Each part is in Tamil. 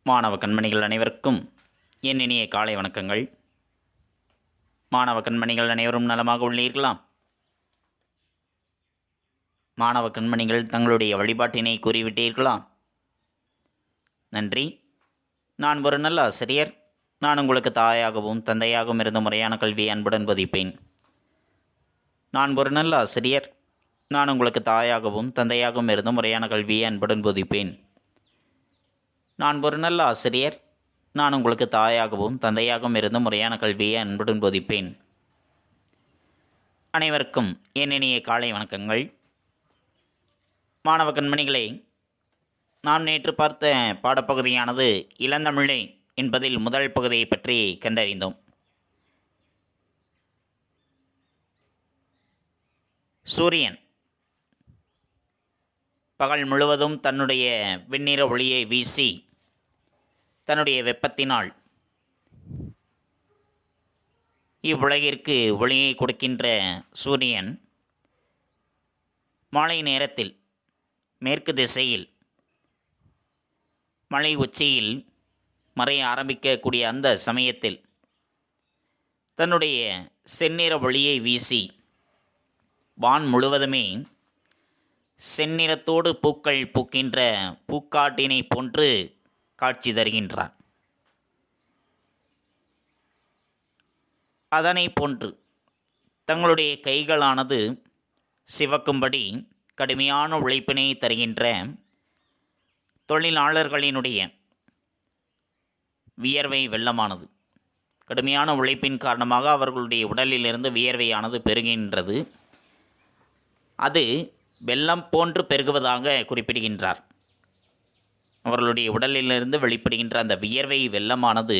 மாணவ கண்மணிகள் அனைவருக்கும் என் இனிய காலை வணக்கங்கள். மாணவ கண்மணிகள் அனைவரும் நலமாக உள்ளீர்களா? மாணவ கண்மணிகள் தங்களுடைய வழிபாட்டினை கூறிவிட்டீர்களா? நன்றி. நான் ஒரு நல்ல ஆசிரியர். நான் உங்களுக்கு தாயாகவும் தந்தையாகவும் இருந்து முறையான கல்வியை அன்புடன் போதிப்பேன். நான் ஒரு நல்ல ஆசிரியர். நான் உங்களுக்கு தாயாகவும் தந்தையாகவும் இருந்து முறையான கல்வியை அன்புடன் போதிப்பேன். நான் ஒரு நல்ல ஆசிரியர். நான் உங்களுக்கு தாயாகவும் தந்தையாகவும் இருந்து முறையான கல்வியை அன்புடன் போதிப்பேன். அனைவருக்கும் என் இனிய காலை வணக்கங்கள். மாணவ கண்மணிகளே, நாம் நேற்று பார்த்த பாடப்பகுதியானது இளந்தமிழே என்பதில் முதல் பகுதியை பற்றி கண்டறிந்தோம். சூரியன் பகல் முழுவதும் தன்னுடைய வெண்ணிற ஒளியை வீசி தன்னுடைய வெப்பத்தினால் இவ்வுலகிற்கு ஒளியை கொடுக்கின்ற சூரியன் மாலை நேரத்தில் மேற்கு திசையில் மலை உச்சியில் மறைய ஆரம்பிக்கக்கூடிய அந்த சமயத்தில் தன்னுடைய செந்நிற ஒளியை வீசி வான் முழுவதுமே செந்நிறத்தோடு பூக்கள் பூக்கின்ற பூக்காட்டினை போன்று காட்சி தருகின்றார். அதனை போன்று தங்களுடைய கைகளானது சிவக்கும்படி கடுமையான உழைப்பினை தருகின்ற தொழிலாளர்களினுடைய வியர்வை வெள்ளமானது, கடுமையான உழைப்பின் காரணமாக அவர்களுடைய உடலிலிருந்து வியர்வையானது பெருகின்றது. அது வெள்ளம் போன்று பெருகுவதாக குறிப்பிடுகின்றார். அவர்களுடைய உடலிலிருந்து வெளிப்படுகின்ற அந்த வியர்வை வெள்ளமானது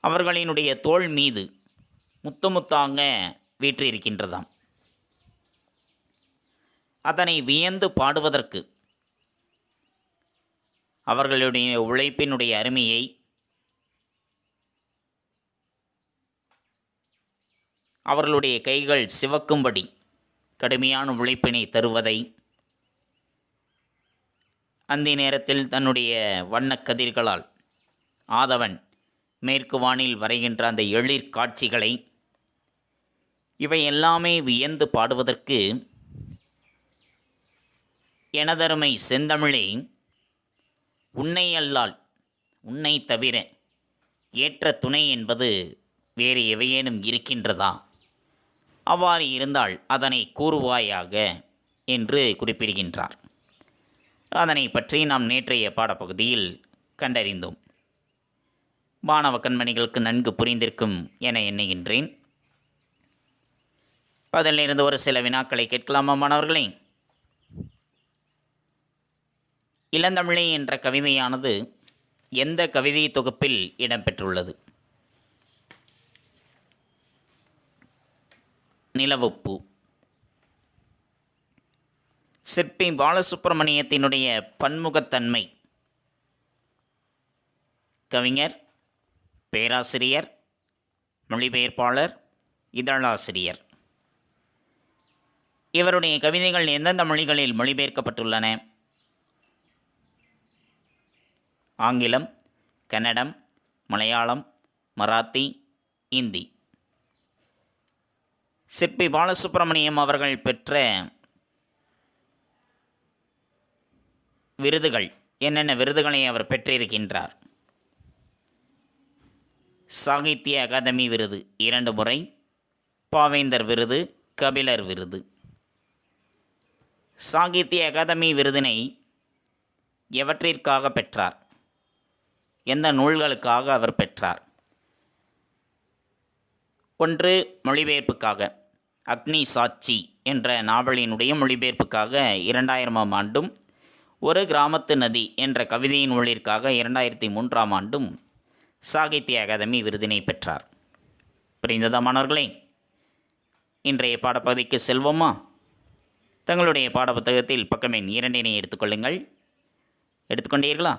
அவர்களினுடைய தோள் மீது முத்தாங்க வீற்றிருக்கின்றதாம். அதனை வியந்து பாடுவதற்கு அவர்களுடைய உழைப்பினுடைய அருமையை அவர்களுடைய கைகள் சிவக்கும்படி கடுமையான உழைப்பினை தருவதை அந்த நேரத்தில் தன்னுடைய வண்ணக் கதிர்களால் ஆதவன் மேற்கு வானில் வரைகின்ற அந்த எழிற் காட்சிகளை இவை எல்லாமே வியந்து பாடுவதற்கு எனதருமை செந்தமிழே, உன்னை அல்லால் உன்னை தவிர ஏற்ற துணை என்பது வேறு எவையேனும் இருக்கின்றதா? அவ்வாறு இருந்தால் அதனை கூறுவாயாக என்று குறிப்பிடுகின்றார். அதனை பற்றி நாம் நேற்றைய பாடப்பகுதியில் கண்டறிந்தோம். மாணவ கண்மணிகளுக்கு நன்கு புரிந்திருக்கும் என எண்ணுகின்றேன். அதிலிருந்து ஒரு சில வினாக்களை கேட்கலாமா மாணவர்களே? இளந்தமிழே என்ற கவிதையானது எந்த கவிதை தொகுப்பில் இடம்பெற்றுள்ளது? நிலவுப்பூ. சிற்பி பாலசுப்பிரமணியத்தினுடைய பன்முகத்தன்மை. கவிஞர், பேராசிரியர், மொழிபெயர்ப்பாளர், இதழாசிரியர். இவருடைய கவிதைகள் எந்தெந்த மொழிகளில் மொழிபெயர்க்கப்பட்டுள்ளன? ஆங்கிலம், கன்னடம், மலையாளம், மராத்தி, இந்தி. சிற்பி பாலசுப்பிரமணியம் அவர்கள் பெற்ற விருதுகள் என்னென்ன விருதுகளை அவர் பெற்றிருக்கின்றார்? சாகித்ய அகாதமி விருது 2 முறை, பாவேந்தர் விருது, கபிலர் விருது. சாகித்ய அகாதமி விருதினை எவற்றிற்காக பெற்றார்? எந்த நூல்களுக்காக அவர் பெற்றார்? ஒன்று மொழிபெயர்ப்புக்காக, அக்னி சாட்சி என்ற நாவலினுடைய மொழிபெயர்ப்புக்காக 2000ஆம் ஆண்டும், ஒரு கிராமத்து நதி என்ற கவிதையின் நூலிற்காக 2003ஆம் ஆண்டும் சாகித்ய அகாதமி விருதினை பெற்றார். புரிந்ததா மாணவர்களே? இன்றைய பாடப்பகுதிக்கு செல்வோமா? தங்களுடைய பாடப்புத்தகத்தில் பக்கம் எண் 2 எடுத்துக்கொள்ளுங்கள். எடுத்துக்கொண்டீர்களா?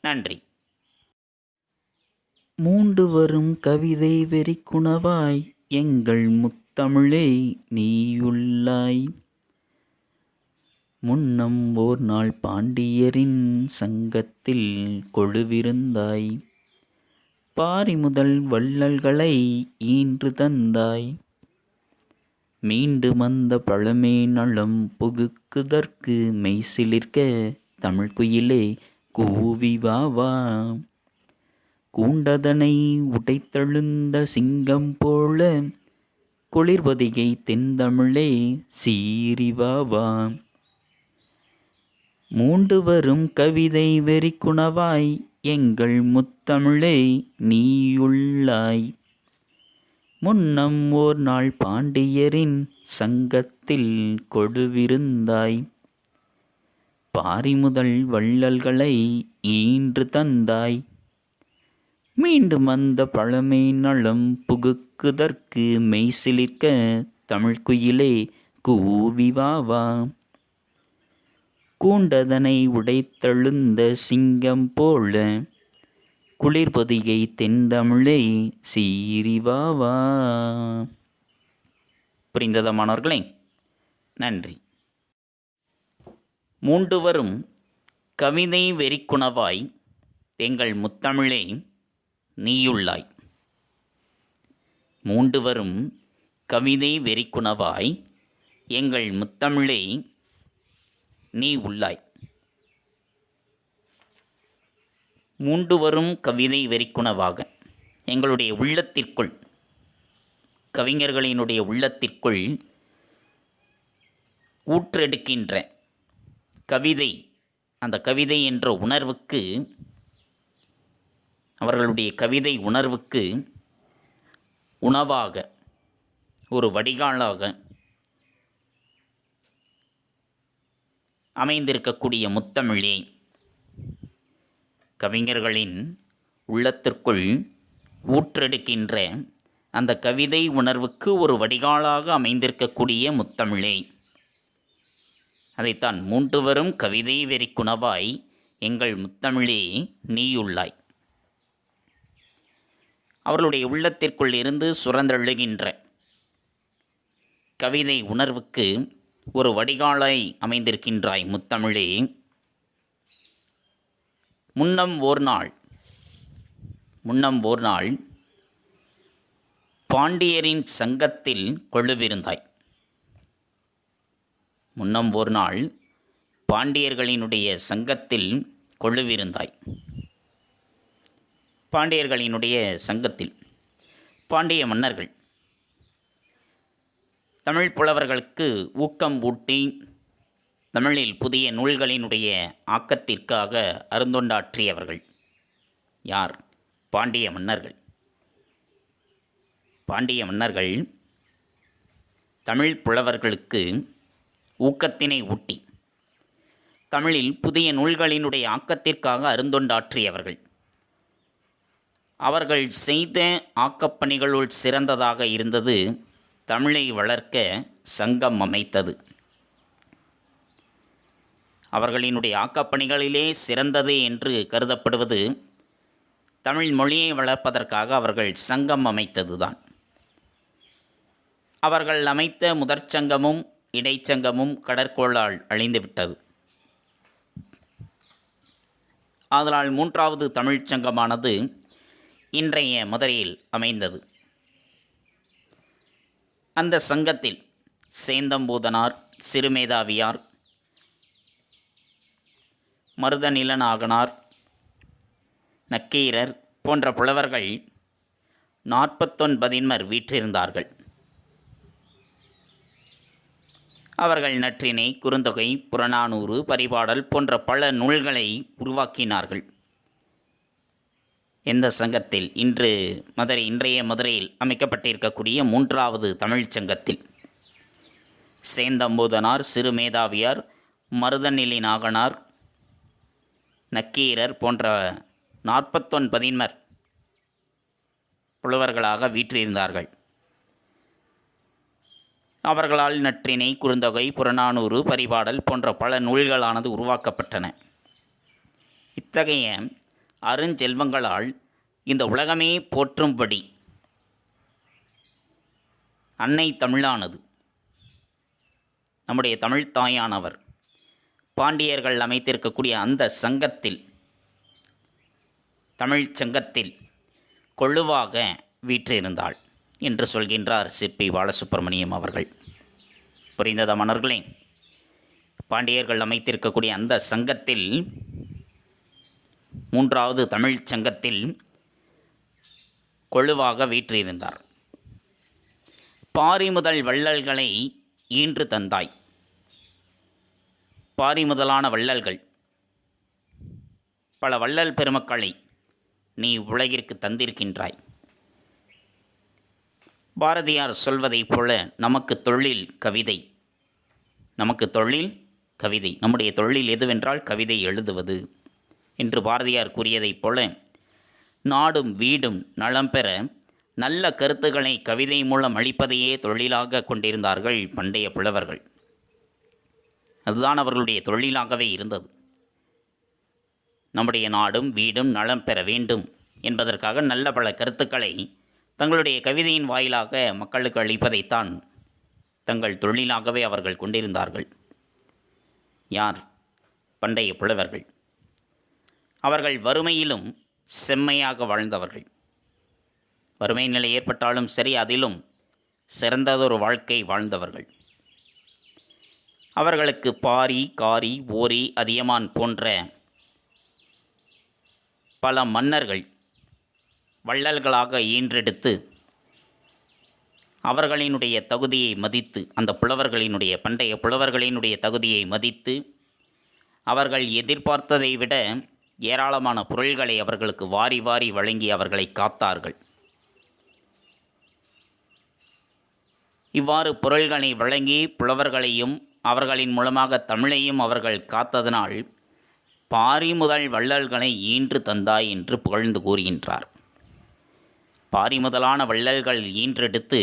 நன்றி. மூண்டு வரும் கவிதை வெறிக்குணவாய் எங்கள் முத்தமிழே நீயுள்ளாய். முன்னம் ஓர் நாள் பாண்டியரின் சங்கத்தில் கொழுவிருந்தாய். பாரி முதல் வள்ளல்களை ஈன்று தந்தாய். மீண்டு வந்த பழமே நலம் புகுக்குதற்கு மெய்சிலிர்க்க தமிழ்குயிலே கூவி வாவா. கூண்டதனை உடைத்தெழுந்த சிங்கம் போல குளிர்பதிகை தென்தமிழே சீரிவாவா. மூண்டு வரும் கவிதை வெறிக்குணவாய் எங்கள் முத்தமிழே நீயுள்ளாய். முன்னம் ஓர் நாள் பாண்டியரின் சங்கத்தில் கொழுவிருந்தாய். பாரி முதல் வள்ளல்களை ஈன்று தந்தாய். மீண்டும் வந்த பழமை நலம் புகுக்குதற்கு மெய்சிலிர்க்க தமிழ்குயிலே கூவி வாவா. கூண்டதனை உடைத்தெழுந்த சிங்கம் போல குளிர்பொதிகை தென்தமிழே சீரிவாவா. புரிந்ததா மாணவர்களே? நன்றி. மூண்டு வரும் கவிதை வெறிக்குணவாய் எங்கள் முத்தமிழே நீயுள்ளாய். மூண்டு வரும் கவிதை வெறிக்குணவாய் எங்கள் முத்தமிழே நீ உள்ளாய். மூண்டு வரும் கவிதை வெறிக்குணவாக எங்களுடைய உள்ளத்திற்குள், கவிஞர்களினுடைய உள்ளத்திற்குள் ஊற்றெடுக்கின்ற கவிதை, அந்த கவிதை என்ற உணர்வுக்கு, அவர்களுடைய கவிதை உணர்வுக்கு உணவாக, ஒரு வடிகாலாக அமைந்திருக்கக்கூடிய முத்தமிழே, கவிஞர்களின் உள்ளத்திற்குள் ஊற்றெடுக்கின்ற அந்த கவிதை உணர்வுக்கு ஒரு வடிகாலாக அமைந்திருக்கக்கூடிய முத்தமிழே, அதைத்தான் மூண்டு வரும் கவிதை வெறிக்குணவாய் எங்கள் முத்தமிழே நீயுள்ளாய். அவர்களுடைய உள்ளத்திற்குள் இருந்து சுரந்தெழுகின்ற கவிதை உணர்வுக்கு ஒரு வடிகாலாய் அமைந்திருக்கின்றாய் முத்தமிழே. முன்னம் ஓர் நாள் பாண்டியரின் சங்கத்தில் கொழுவிருந்தாய். முன்னம் ஓர் நாள் பாண்டியர்களினுடைய சங்கத்தில் கொழுவிருந்தாய். பாண்டியர்களினுடைய சங்கத்தில் பாண்டிய மன்னர்கள் தமிழ் புலவர்களுக்கு ஊக்கம் ஊட்டி தமிழில் புதிய நூல்களினுடைய ஆக்கத்திற்காக அருந்தொண்டாற்றியவர்கள் யார்? பாண்டிய மன்னர்கள். பாண்டிய மன்னர்கள் தமிழ் புலவர்களுக்கு ஊக்கத்தினை ஊட்டி தமிழில் புதிய நூல்களினுடைய ஆக்கத்திற்காக அருந்தொண்டாற்றியவர்கள். அவர்கள் செய்த ஆக்கப்பணிகளுள் சிறந்ததாக இருந்தது தமிழை வளர்க்க சங்கம் அமைத்தது. அவர்களினுடைய ஆக்கப்பணிகளிலே சிறந்தது என்று கருதப்படுவது தமிழ் மொழியை வளர்ப்பதற்காக அவர்கள் சங்கம் அமைத்ததுதான். அவர்கள் அமைத்த முதற்சங்கமும் இடைச்சங்கமும் கடற்கோளால் அழிந்துவிட்டது. ஆதலால் மூன்றாவது தமிழ்ச்சங்கமானது இன்றைய மதுரையில் அமைந்தது. அந்த சங்கத்தில் சேந்தம்பூதனார், சிறுமேதாவியார், மருதநிலநாகனார், நக்கீரர் போன்ற புலவர்கள் 49 வீற்றிருந்தார்கள். அவர்கள் நற்றிணை, குறுந்தொகை, புறநானூறு, பரிபாடல் போன்ற பல நூல்களை உருவாக்கினார்கள். இந்த சங்கத்தில் இன்றைய மதுரையில் அமைக்கப்பட்டிருக்கக்கூடிய மூன்றாவது தமிழ்ச்சங்கத்தில் சேந்தம்பூதனார், சிறுமேதாவியார், மருதநிலநாகனார், நக்கீரர் போன்ற 49 புலவர்களாக வீற்றிருந்தார்கள். அவர்களால் நற்றிணை, குறுந்தொகை, புறநானூறு, பரிபாடல் போன்ற பல நூல்களானது உருவாக்கப்பட்டன. இத்தகைய அருஞ்செல்வங்களால் இந்த உலகமே போற்றும்படி அன்னை தமிழானது, நம்முடைய தமிழ்த்தாயானவர் பாண்டியர்கள் அமைத்திருக்கக்கூடிய அந்த சங்கத்தில், தமிழ்ச் சங்கத்தில் கொழுவாக வீற்றிருந்தாள் என்று சொல்கின்றார் சிற்பி பாலசுப்பிரமணியம் அவர்கள். புரிந்ததா மன்னர்களே? பாண்டியர்கள் அமைத்திருக்கக்கூடிய அந்த சங்கத்தில், மூன்றாவது தமிழ்ச் சங்கத்தில் கொழுவாக வீற்றிருந்தார். பாரி முதல் வள்ளல்களை ஈன்று தந்தாய். பாரி முதலான வள்ளல்கள், பல வள்ளல் பெருமக்களை நீ உலகிற்கு தந்திருக்கின்றாய். பாரதியார் சொல்வதைப் போல நமக்கு தொழில் கவிதை, நமக்கு தொழில் கவிதை, நம்முடைய தொழில் எதுவென்றால் கவிதை எழுதுவது என்று பாரதியார் கூறியதைப் போல, நாடும் வீடும் நலம் பெற நல்ல கருத்துக்களை கவிதை மூலம் அளிப்பதையே தொழிலாக கொண்டிருந்தார்கள் பண்டைய புலவர்கள். அதுதான் அவர்களுடைய தொழிலாகவே இருந்தது. நம்முடைய நாடும் வீடும் நலம் பெற வேண்டும் என்பதற்காக நல்ல பல கருத்துக்களை தங்களுடைய கவிதையின் வாயிலாக மக்களுக்கு அளிப்பதைத்தான் தங்கள் தொழிலாகவே அவர்கள் கொண்டிருந்தார்கள். யார்? பண்டைய புலவர்கள். அவர்கள் வறுமையிலும் செம்மையாக வாழ்ந்தவர்கள். வறுமை நிலை ஏற்பட்டாலும் சரி, அதிலும் சிறந்ததொரு வாழ்க்கை வாழ்ந்தவர்கள். அவர்களுக்கு பாரி, காரி, ஓரி, அதியமான் போன்ற பல மன்னர்கள் வள்ளல்களாக ஈன்றெடுத்து அவர்களினுடைய தகுதியை மதித்து, அந்த புலவர்களினுடைய பண்டைய புலவர்களினுடைய தகுதியை மதித்து, அவர்கள் எதிர்பார்த்ததை விட ஏராளமான பொருள்களை அவர்களுக்கு வாரி வாரி வழங்கி அவர்களை காத்தார்கள். இவ்வாறு பொருள்களை வழங்கி புலவர்களையும் அவர்களின் மூலமாக தமிழையும் அவர்கள் காத்ததனால் பாரி முதல் வள்ளல்களை ஈன்று தந்தாய் என்று புகழ்ந்து கூறுகின்றார். பாரி முதலான வள்ளல்கள் ஈன்றெடுத்து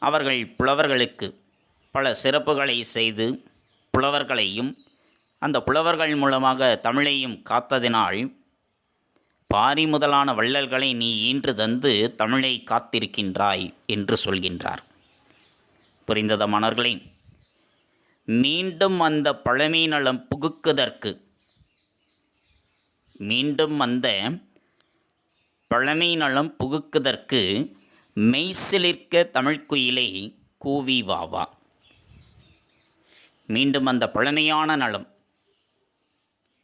அவர்கள் புலவர்களுக்கு பல சிறப்புகளை செய்து புலவர்களையும் அந்த புலவர்கள் மூலமாக தமிழையும் காத்ததினால் பாரி முதலான வள்ளல்களை நீ ஈன்று தந்து தமிழை காத்திருக்கின்றாய் என்று சொல்கின்றார். புரிந்ததா மாணவர்களே? மீண்டும் அந்த பழமை நலம் புகுக்குதற்கு, மீண்டும் அந்த பழமை நலம் புகுக்குதற்கு மெய்சிலிர்க்க தமிழ்க்குயிலே கூவி வாவா. மீண்டும் அந்த பழமையான நலம்.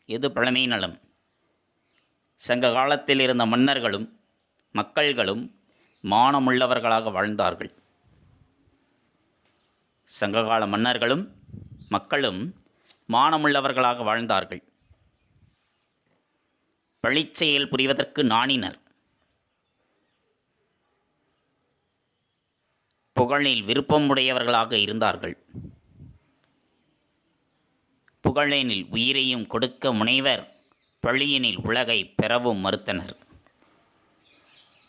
எது பழமை நலம்? சங்க காலத்தில் இருந்த மன்னர்களும் மக்கள்களும் மானமுள்ளவர்களாக வாழ்ந்தார்கள். சங்ககால மன்னர்களும் மக்களும் மானமுள்ளவர்களாக வாழ்ந்தார்கள். பழிச்செயல் புரிவதற்கு நாணினர். புகழில் விருப்பமுடையவர்களாக இருந்தார்கள். புகழெனில் உயிரையும் கொடுக்க முனைவர், பழியினில் உலகை பெறவும் மறுத்தனர்.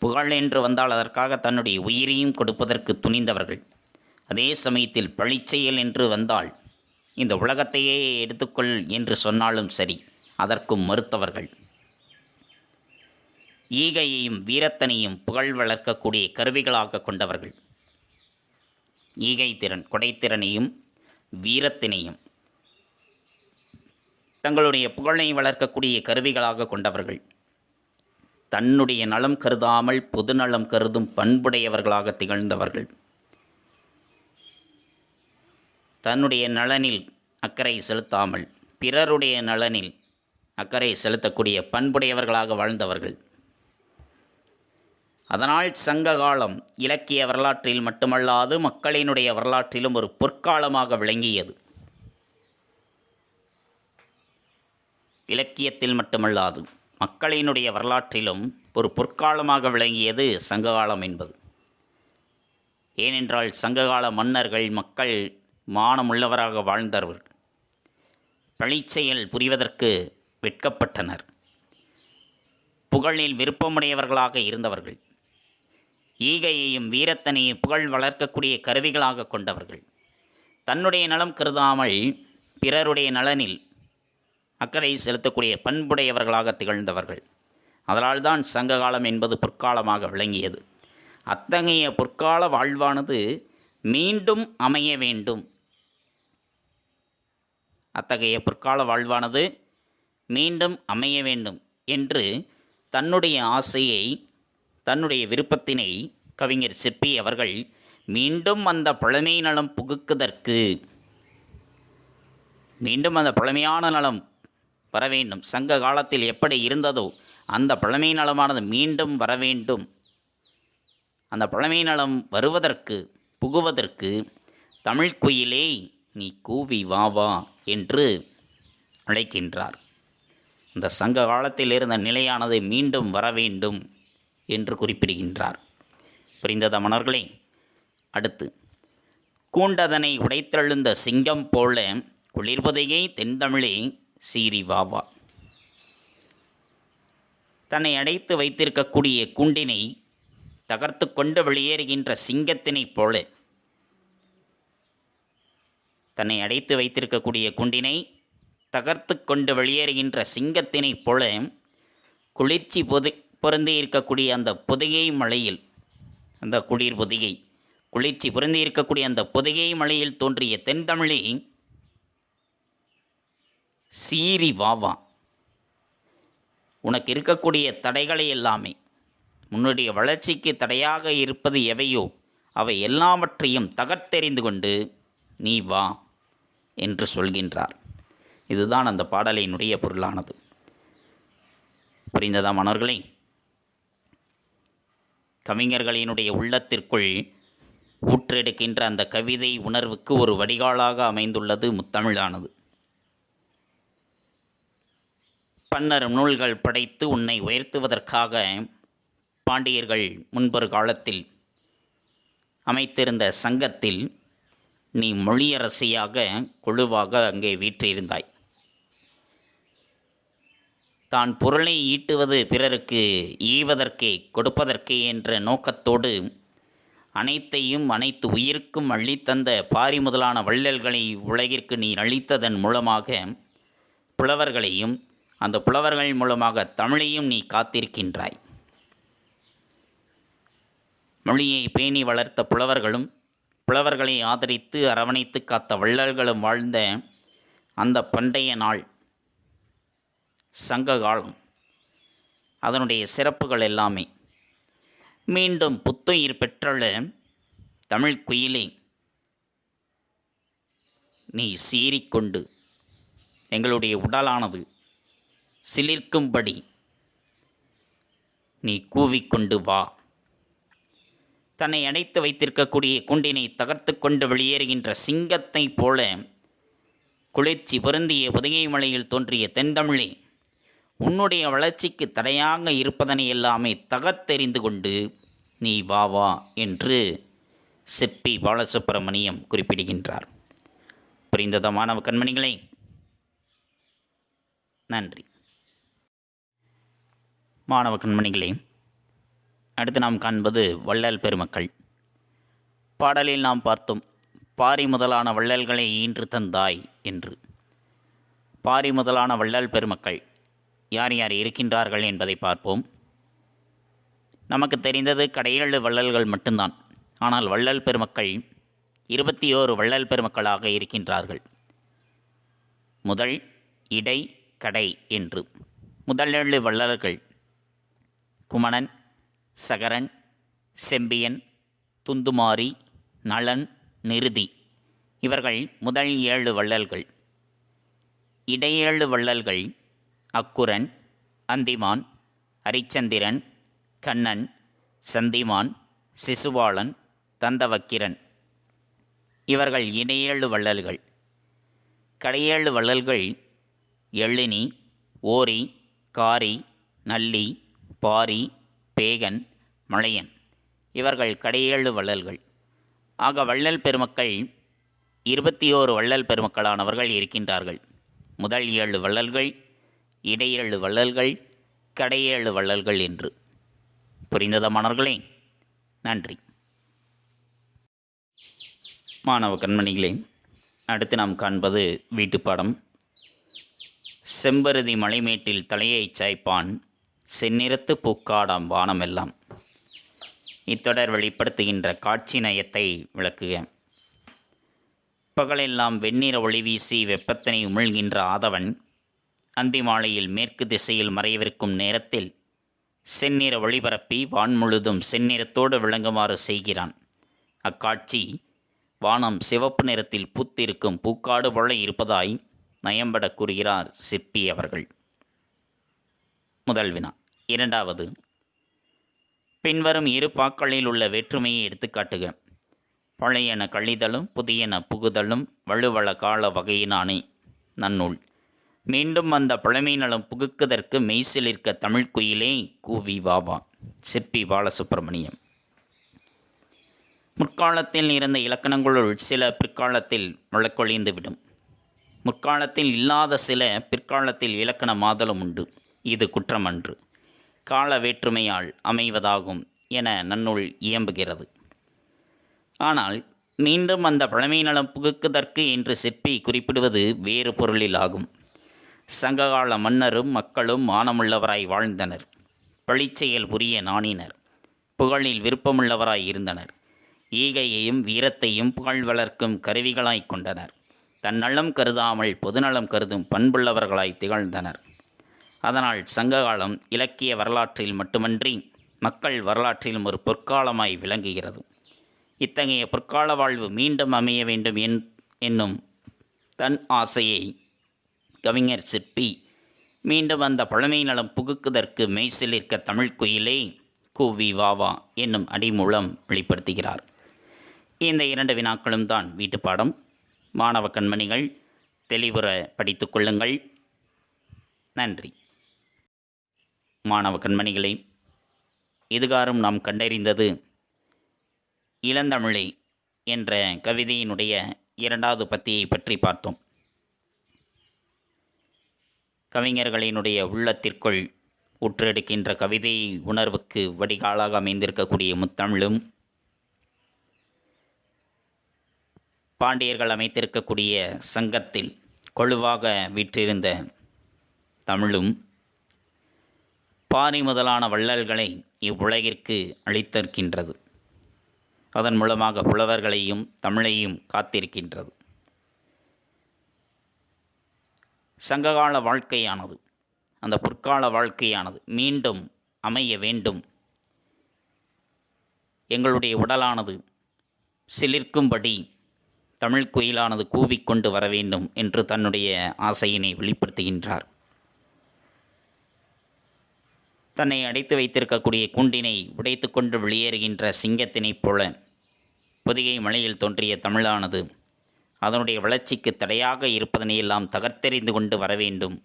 புகழ் என்று வந்தால் அதற்காக தன்னுடைய உயிரையும் கொடுப்பதற்கு துணிந்தவர்கள். அதே சமயத்தில் பழிச்செயல் என்று வந்தால் இந்த உலகத்தையே எடுத்துக்கொள் என்று சொன்னாலும் சரி, அதற்கும் மறுத்தவர்கள். ஈகையையும் வீரத்தனையும் புகழ் வளர்க்கக்கூடிய கருவிகளாக கொண்டவர்கள். ஈகை திறன், கொடைத்திறனையும் வீரத்தினையும் தங்களுடைய புகழை வளர்க்கக்கூடிய கருவிகளாக கொண்டவர்கள். தன்னுடைய நலம் கருதாமல் பொதுநலம் கருதும் பண்புடையவர்களாக திகழ்ந்தவர்கள். தன்னுடைய நலனில் அக்கறை செலுத்தாமல் பிறருடைய நலனில் அக்கறை செலுத்தக்கூடிய பண்புடையவர்களாக வாழ்ந்தவர்கள். அதனால் சங்க காலம் இலக்கிய வரலாற்றில் மட்டுமல்லாது மக்களினுடைய வரலாற்றிலும் ஒரு பொற்காலமாக விளங்கியது. இலக்கியத்தில் மட்டுமல்லாது மக்களினுடைய வரலாற்றிலும் ஒரு பொற்காலமாக விளங்கியது சங்ககாலம் என்பது. ஏனென்றால் சங்ககால மன்னர்கள் மக்கள் மானமுள்ளவராக வாழ்ந்தவர்கள். பழிச்செயல் புரிவதற்கு வெட்கப்பட்டனர். புகழில் விருப்பமுடையவர்களாக இருந்தவர்கள். ஈகையையும் வீரத்தனையும் புகழ் வளர்க்கக்கூடிய கருவிகளாக கொண்டவர்கள். தன்னுடைய நலம் கருதாமல் பிறருடைய நலனில் அக்கறை செலுத்தக்கூடிய பண்புடையவர்களாக திகழ்ந்தவர்கள். அதனால்தான் சங்ககாலம் என்பது பொற்காலமாக விளங்கியது. அத்தகைய பொற்கால வாழ்வானது மீண்டும் அமைய வேண்டும். அத்தகைய பிற்கால வாழ்வானது மீண்டும் அமைய வேண்டும் என்று தன்னுடைய ஆசையை, தன்னுடைய விருப்பத்தினை கவிஞர் சிற்பி அவர்கள் மீண்டும் அந்த பழமை நலம் புகுக்குதற்கு, மீண்டும் அந்த பழமையான நலம் வர வேண்டும். சங்க காலத்தில் எப்படி இருந்ததோ அந்த பழமை நலமானது மீண்டும் வர வேண்டும். அந்த பழமை நலம் வருவதற்கு, புகுவதற்கு தமிழ் குயிலே நீ கூவி வா வா என்று அழைக்கின்றார். இந்த சங்க காலத்தில் இருந்த நிலையானது மீண்டும் வர வேண்டும் என்று குறிப்பிடுகின்றார். புரிந்ததா மன்னர்களே? அடுத்து, கூண்டதனை உடைத்தெழுந்த சிங்கம் போல குளிர்பதையை தென்தமிழே சீறி வாவா. தன்னை அடைத்து வைத்திருக்கக்கூடிய கூண்டினை தகர்த்து கொண்டு வெளியேறுகின்ற சிங்கத்தினைப் போல, தன்னை அடைத்து வைத்திருக்கக்கூடிய கூண்டினை தகர்த்து கொண்டு வெளியேறுகின்ற சிங்கத்தினைப் போல குளிர்ச்சி பொருந்தி இருக்கக்கூடிய அந்த பொதிகை மலையில், அந்த குளிர் பொதிகை குளிர்ச்சி பொருந்தி இருக்கக்கூடிய அந்த பொதிகை மலையில் தோன்றிய தென்தமிழே சீறி வாவா. உனக்கு இருக்கக்கூடிய தடைகளை எல்லாமே, உன்னுடைய வளர்ச்சிக்கு தடையாக இருப்பது எவையோ அவை எல்லாவற்றையும் தகர்த்தெறிந்து கொண்டு நீ வா என்று சொல்கின்றார். இதுதான் அந்த பாடலினுடைய பொருளானது. புரிந்ததா மன்னர்களே? கவிஞர்களினுடைய உள்ளத்திற்குள் ஊற்றெடுக்கின்ற அந்த கவிதை உணர்வுக்கு ஒரு வடிகாலாக அமைந்துள்ளது முத்தமிழானது. பன்னர் நூல்கள் படைத்து உன்னை உயர்த்துவதற்காக பாண்டியர்கள் முன்பொரு காலத்தில் அமைத்திருந்த சங்கத்தில் நீ மொழியரசியாக, குழுவாக அங்கே வீற்றிருந்தாய். தான் பொருளை ஈட்டுவது பிறருக்கு ஈவதற்கே, கொடுப்பதற்கே என்ற நோக்கத்தோடு அனைத்தையும் அனைத்து உயிருக்கும் அள்ளித்தந்த பாரி முதலான வள்ளல்களை உலகிற்கு நீ அளித்ததன் மூலமாக புலவர்களையும், அந்த புலவர்கள் மூலமாக தமிழையும் நீ காத்திருக்கின்றாய். மொழியை பேணி வளர்த்த புலவர்களும், புலவர்களை ஆதரித்து அரவணைத்து காத்த வள்ளல்களும் வாழ்ந்த அந்த பண்டைய நாள் சங்க காலம், அதனுடைய சிறப்புகள் எல்லாமே மீண்டும் புத்துயிர் பெற்றுள்ள தமிழ் குயிலே நீ சீறிக்கொண்டு எங்களுடைய உடலானது சிலிர்க்கும்படி நீ கூவிக்கொண்டு வா. தன்னை அடைத்து வைத்திருக்கக்கூடிய குண்டினை தகர்த்து கொண்டு வெளியேறுகின்ற சிங்கத்தைப் போல குளிர்ச்சி பொருந்திய பொதிகை மலையில் தோன்றிய தென்தமிழே, உன்னுடைய வளர்ச்சிக்கு தடையாக இருப்பதனை எல்லாமே தகர்த்தெறிந்து கொண்டு நீ வா வா என்று சிற்பி பாலசுப்பிரமணியம் குறிப்பிடுகின்றார். புரிந்ததா மாணவ கண்மணிகளே? நன்றி. மாணவ கண்மணிகளே, அடுத்து நாம் காண்பது வள்ளல் பெருமக்கள். பாடலில் நாம் பார்த்தோம், பாரி முதலான வள்ளல்களை ஈன்று தந்தாய் என்று. பாரி முதலான வள்ளல் பெருமக்கள் யார் யார் இருக்கின்றார்கள் என்பதை பார்ப்போம். நமக்கு தெரிந்தது கடையேழு வள்ளல்கள் மட்டும்தான். ஆனால் வள்ளல் பெருமக்கள் 21 வள்ளல் பெருமக்களாக இருக்கின்றார்கள். முதல், இடை, கடை என்று முதல் 7 வள்ளல்கள் குமணன், சகரன், செம்பியன், துந்துமாரி, நளன், நிருதி இவர்கள் முதல் 7 வள்ளல்கள். இடையேழு வள்ளல்கள் அக்குரன், அந்திமான், அரிச்சந்திரன், கண்ணன், சந்திமான், சிசுபாலன், தந்தவக்கிரன் இவர்கள் இடையேழு வள்ளல்கள். கடையேழு வள்ளல்கள் எழினி, ஓரி, காரி, நல்லி, பாரி, பேகன், மலையன் இவர்கள் கடையேழு வள்ளல்கள். ஆக வள்ளல் பெருமக்கள் 21 வள்ளல் பெருமக்களானவர்கள் இருக்கின்றார்கள். முதல் 7 வள்ளல்கள், இடையேழு வள்ளல்கள், கடையேழு வள்ளல்கள் என்று. புரிந்ததா மாணவர்களே? நன்றி. மாணவ கண்மணிகளே, அடுத்து நாம் காண்பது வீட்டுப்பாடம். செம்பருதி மலைமேட்டில் தலையைச் சாய்ப்பான், செந்நிறத்து பூக்காடாம் வானமெல்லாம். இத்தொடர் வெளிப்படுத்துகின்ற காட்சி நயத்தை விளக்குக. பகலெல்லாம் வெண்ணிற ஒளி வீசி வெப்பத்தினை உமிழ்கின்ற ஆதவன் அந்தி மாலையில் மேற்கு திசையில் மறையவிருக்கும் நேரத்தில் செந்நிற ஒளிபரப்பி வான் முழுதும் செந்நிறத்தோடு விளங்குமாறு செய்கிறான். அக்காட்சி வானம் சிவப்பு நிறத்தில் பூத்திருக்கும் பூக்காடு போல இருப்பதாய் நயம்பட கூறுகிறார் சிற்பி அவர்கள். முதல் வினா. இரண்டாவது, பின்வரும் இரு பாக்களில் உள்ள வேற்றுமையை எடுத்துக்காட்டுக. பழையன கழிதலும் புதியன புகுதலும் வலுவள கால வகையினானே நன்னூல். மீண்டும் அந்த பழமை நலம் புகுக்குதற்கு மெய்சிலிருக்க தமிழ்க்குயிலே கூவி வாவா. சிற்பி பாலசுப்பிரமணியம். முற்காலத்தில் இருந்த இலக்கணங்களுள் சில பிற்காலத்தில் வழக்கொழிந்துவிடும். முற்காலத்தில் இல்லாத சில பிற்காலத்தில் இலக்கண மாதலும் உண்டு. இது குற்றமன்று, கால வேற்றுமையால் அமைவதாகும் என நன்னூல் இயம்புகிறது. ஆனால் மீண்டும் அந்த பழமை நலம் புகுக்குதற்கு என்று சிற்பி குறிப்பிடுவது வேறு பொருளில் ஆகும். சங்ககால மன்னரும் மக்களும் மானமுள்ளவராய் வாழ்ந்தனர். பழிச்செயல் புரிய நாணினர். புகழில் விருப்பமுள்ளவராய் இருந்தனர். ஈகையையும் வீரத்தையும் புகழ் வளர்க்கும் கருவிகளாய் கொண்டனர். தன்னலம் கருதாமல் பொதுநலம் கருதும் பண்புள்ளவர்களாய் திகழ்ந்தனர். அதனால் சங்ககாலம் இலக்கிய வரலாற்றில் மட்டுமன்றி மக்கள் வரலாற்றிலும் ஒரு பொற்காலமாய் விளங்குகிறது. இத்தகைய பொற்கால வாழ்வு மீண்டும் அமைய வேண்டும் என்னும் தன் ஆசையை கவிஞர் சிற்பி மீண்டும் அந்த பழமை நலம் புகுக்குதற்கு மெய்சிலிருக்க தமிழ்க்குயிலே கூவி வாவா என்னும் அடி மூலம் வெளிப்படுத்துகிறார். இந்த இரண்டு வினாக்களும் தான் வீட்டுப்பாடம். மாணவ கண்மணிகள் தெளிவுற படித்து கொள்ளுங்கள். நன்றி. மாணவ கண்மணிகளே, இதுகாரும் நாம் கண்டறிந்தது இளந்தமிழை என்ற கவிதையினுடைய இரண்டாவது பத்தியை பற்றி பார்த்தோம். கவிஞர்களினுடைய உள்ளத்திற்குள் உற்றெடுக்கின்ற கவிதை உணர்வுக்கு வடிகாலாக அமைந்திருக்கக்கூடிய முத்தமிழும், பாண்டியர்கள் அமைத்திருக்கக்கூடிய சங்கத்தில் கொழுவாக வீற்றிருந்த தமிழும், பாரி முதலான வள்ளல்களை இவ்வுலகிற்கு அளித்திருக்கின்றது. அதன் மூலமாக புலவர்களையும் தமிழையும் காத்திருக்கின்றது. சங்ககால வாழ்க்கையானது, அந்த பொற்கால வாழ்க்கையானது மீண்டும் அமைய வேண்டும். எங்களுடைய உடலானது சிலிர்க்கும்படி தமிழ் குயிலானது கூவிக்கொண்டு வர வேண்டும் என்று தன்னுடைய ஆசையினை வெளிப்படுத்துகின்றார். தன்னை அடைத்து வைத்திருக்கக்கூடிய கூண்டினை உடைத்து கொண்டு வெளியேறுகின்ற சிங்கத்தினைப் போல பொதிகை மலையில் தோன்றிய தமிழானது அதனுடைய வளர்ச்சிக்கு தடையாக இருப்பதனையெல்லாம் தகர்த்தெறிந்து கொண்டு வர வேண்டும்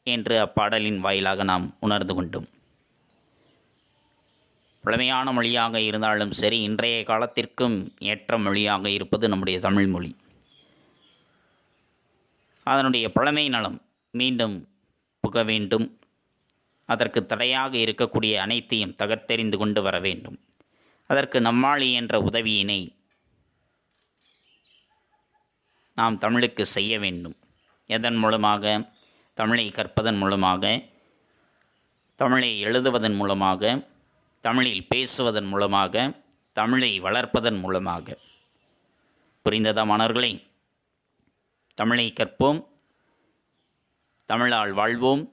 என்று அப்பாடலின் வாயிலாக நாம் உணர்ந்து கொண்டோம். பழமையான மொழியாக இருந்தாலும் சரி, இன்றைய காலத்திற்கும் ஏற்ற மொழியாக இருப்பது நம்முடைய தமிழ் மொழி. அதனுடைய பழமை நலம் மீண்டும் புக வேண்டும். அதற்கு தடையாக இருக்கக்கூடிய அனைத்தையும் தகர்த்தெறிந்து கொண்டு வர வேண்டும். அதற்கு நம்மால் என்ற உதவியினை நாம் தமிழுக்கு செய்ய வேண்டும். எதன் மூலமாக? தமிழை கற்பதன் மூலமாக, தமிழை எழுதுவதன் மூலமாக, தமிழில் பேசுவதன் மூலமாக, தமிழை வளர்ப்பதன் மூலமாக. புரிந்ததா மாணவர்களே? தமிழை கற்போம், தமிழால் வாழ்வோம்,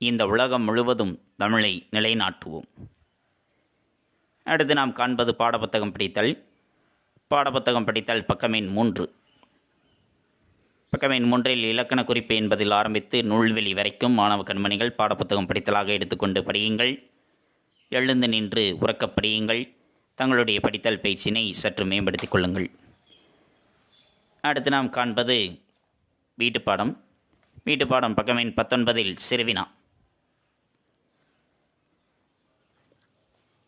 இந்த உலகம் முழுவதும் தமிழை நிலைநாட்டுவோம். அடுத்து நாம் காண்பது பாடப்புத்தகம் படித்தல். பாடப்புத்தகம் படித்தல் பக்கம் எண் 3. பக்கம் எண் 3இல் இலக்கண குறிப்பு என்பதில் ஆரம்பித்து நூல்வெளி வரைக்கும் மாணவ கண்மணிகள் பாடப்புத்தகம் படித்தலாக எடுத்துக்கொண்டு படியுங்கள். எழுந்து நின்று உறக்கப் படியுங்கள். தங்களுடைய படித்தல் பயிற்சியினை சற்று மேம்படுத்திக் கொள்ளுங்கள். அடுத்து நாம் காண்பது வீட்டுப்பாடம். வீட்டுப்பாடம் பக்கம் எண் 19இல் சிறுவினா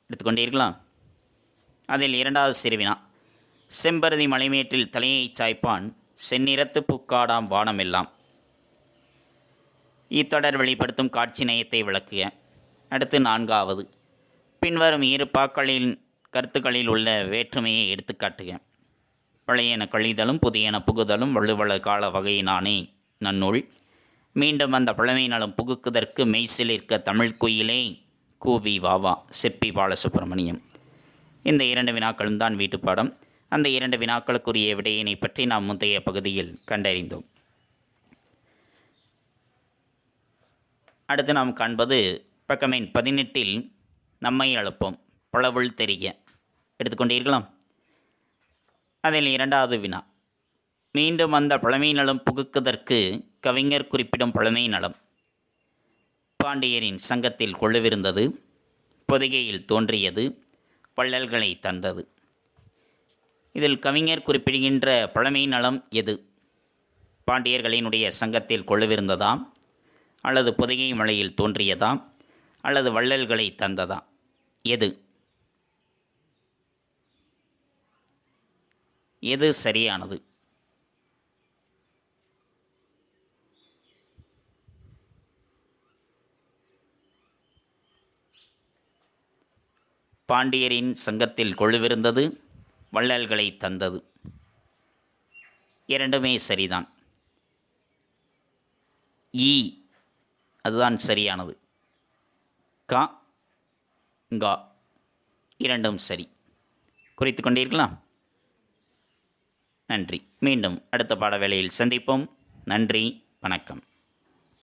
எடுத்துக்கொண்டீர்களா? அதில் இரண்டாவது சிறுவினா, செம்பருதி மலைமேட்டில் தலையை சாய்ப்பான் செந்நிறத்து பூக்காடாம் வானமெல்லாம். இத்தொடர் வெளிப்படுத்தும் காட்சி நயத்தை விளக்குக. அடுத்து நான்காவது, பின்வரும் இரு பாக்களின் கருத்துக்களில் உள்ள வேற்றுமையை எடுத்துக்காட்டுக. பழையன கழிதலும் புதியன புகுதலும் வள்ளுவள கால வகையினானே நன்னூல். மீண்டும் அந்த பழமை நலம் புகுக்குதற்கு மெய்சிலிருக்க தமிழ்க்குயிலே கூவி வாவா. சிற்பி பாலசுப்பிரமணியம். இந்த இரண்டு வினாக்களும் தான் வீட்டுப்பாடம். அந்த 2 வினாக்களுக்குரிய விடையினை பற்றி நாம் முந்தைய பகுதியில் கண்டறிந்தோம். அடுத்து நாம் காண்பது பக்கம் எண் 18 நம்மை அழுப்போம் பழவுள் தெரிய. எடுத்துக்கொண்டீர்களா? அதில் 2வது வினா, மீண்டும் அந்த பழமை நலம் புகுக்குதற்கு கவிஞர் குறிப்பிடும் பழமை நலம் பாண்டியரின் சங்கத்தில் கொள்ளுவிருந்தது, பொதிகையில் தோன்றியது, வள்ளல்களை தந்தது. இதில் கவிஞர் குறிப்பிடுகின்ற பழமை நலம் எது? பாண்டியர்களினுடைய சங்கத்தில் கொள்ளுவிருந்ததா, அல்லது பொதிகை மலையில் தோன்றியதா, அல்லது வள்ளல்களை தந்ததா? எது எது சரியானது? பாண்டியரின் சங்கத்தில் கொள்ளுவிருந்தது, வள்ளல்களை தந்தது. இரண்டுமே சரிதான். அதுதான் சரியானது. கா கா இரண்டும் சரி. குறித்து கொண்டீர்களா? நன்றி. மீண்டும் அடுத்த பாட வேளையில் சந்திப்போம். நன்றி, வணக்கம்.